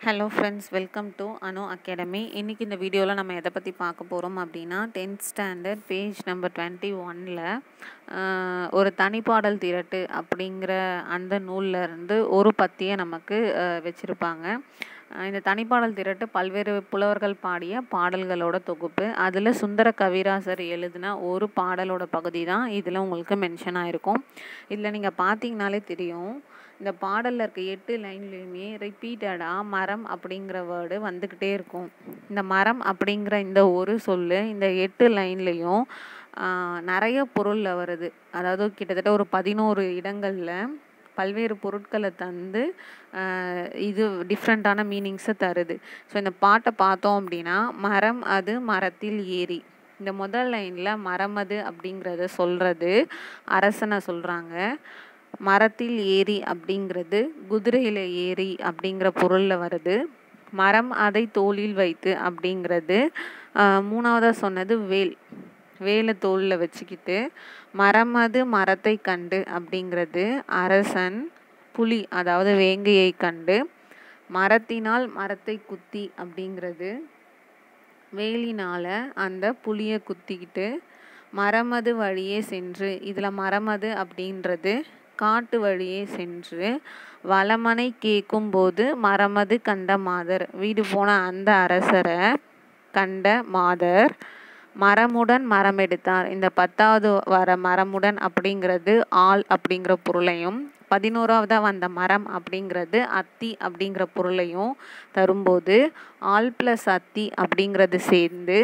Hello friends, welcome to Anu academy. இன்றைக்கி இந்த வீடியோவில் நம்ம எதை பற்றி பார்க்க போகிறோம் அப்படின்னா 10th ஸ்டாண்டர்ட் பேஜ் நம்பர் 21ல் ஒரு தனிப்பாடல் திரட்டு அப்படிங்கிற அந்த நூலில் இருந்து ஒரு பத்தியை நமக்கு வச்சுருப்பாங்க. இந்த தனிப்பாடல் திரட்டு பல்வேறு புலவர்கள் பாடிய பாடல்களோட தொகுப்பு. அதில் சுந்தர கவிராசர் எழுதின ஒரு பாடலோட பகுதி தான் இதில் உங்களுக்கு மென்ஷன் ஆகிருக்கும். இதில் நீங்கள் பார்த்தீங்கனாலே தெரியும், இந்த பாடலில் இருக்க 8 லைன்லேயுமே ரிப்பீட்டடாக மரம் அப்படிங்கிற வேர்டு வந்துக்கிட்டே இருக்கும். இந்த மரம் அப்படிங்கிற இந்த ஒரு சொல் இந்த 8 லைன்லேயும் நிறைய பொருளில் வருது. அதாவது கிட்டத்தட்ட ஒரு 11 இடங்களில் பல்வேறு பொருட்களை தந்து இது டிஃப்ரெண்ட்டான மீனிங்ஸை தருது. ஸோ இந்த பாட்டை பார்த்தோம் அப்படின்னா, மரம் அது மரத்தில் ஏறி, இந்த முதல் லைனில் மரம் அது அப்படிங்கிறத சொல்கிறது அரசனை சொல்கிறாங்க. மரத்தில் ஏறி அப்படிங்கிறது குதிரையில் ஏறி அப்படிங்கிற பொருளில் வருது. மரம் அதை தோளில் வைத்து அப்படிங்கிறது மூணாவதாக சொன்னது வேலை தோளில் வச்சுக்கிட்டு. மரம் அது மரத்தை கண்டு அப்படிங்கிறது அரசன் புலி அதாவது வேங்கையை கண்டு. மரத்தினால் மரத்தை குத்தி அப்படிங்கிறது வேலினால் அந்த புலியை குத்திக்கிட்டு. மரமது வழியே சென்று, இதில் மரமது அப்படின்றது காட்டு வழியே சென்று. வளமனை கேட்கும் போது மரமது கண்ட மாதர், வீடு போன அந்த அரசரை கண்ட மாதர். மரமுடன் மரம் எடுத்தார், இந்த 10வது வர மரமுடன் அப்படிங்கிறது ஆள் அப்படிங்கிற பொருளையும், 11ஆவதாக வந்த மரம் அப்படிங்கிறது அத்தி அப்படிங்கிற பொருளையும் தரும்போது ஆள் ப்ளஸ் அத்தி அப்படிங்கிறது சேர்ந்து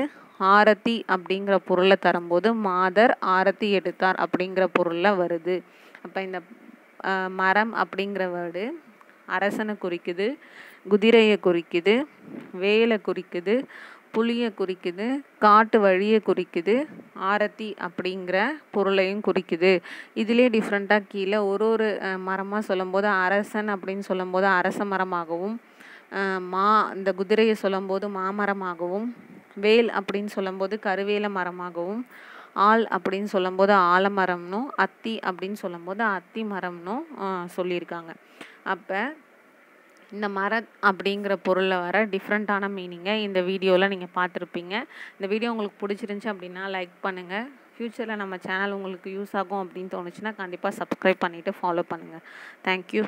ஆரத்தி அப்படிங்கிற பொருளை தரும்போது மாதர் ஆரத்தி எடுத்தார் அப்படிங்கிற பொருளில் வருது. அப்போ இந்த மரம் அப்படிங்கிற வேர்டு அரசனை குறிக்குது, குதிரையை குறிக்குது, வேலை குறிக்குது, புலியை குறிக்குது, காட்டு வழியை குறிக்குது, ஆரத்தி அப்படிங்கிற பொருளையும் குறிக்குது. இதிலே டிஃப்ரெண்ட்டாக கீழே ஒரு மரமாக சொல்லும்போது அரசன் அப்படின்னு சொல்லும்போது அரச மரமாகவும், இந்த குதிரையை சொல்லும்போது மாமரமாகவும், வேல் அப்படின்னு சொல்லும்போது கருவேல மரமாகவும், ஆள் அப்படின்னு சொல்லும்போது ஆலமரம்னும், அத்தி அப்படின்னு சொல்லும்போது அத்தி மரம்னும் சொல்லியிருக்காங்க. அப்போ இந்த மரம் அப்படிங்கிற பொருளில் வர டிஃப்ரெண்ட்டான மீனிங்கை இந்த வீடியோவில் நீங்கள் பார்த்துருப்பீங்க. இந்த வீடியோ உங்களுக்கு பிடிச்சிருந்துச்சி அப்படின்னா லைக் பண்ணுங்கள். ஃப்யூச்சரில் நம்ம சேனல் உங்களுக்கு யூஸ் ஆகும் அப்படின்னு தோணுச்சுன்னா கண்டிப்பாக சப்ஸ்கிரைப் பண்ணிவிட்டு ஃபாலோ பண்ணுங்கள். தேங்க்யூ.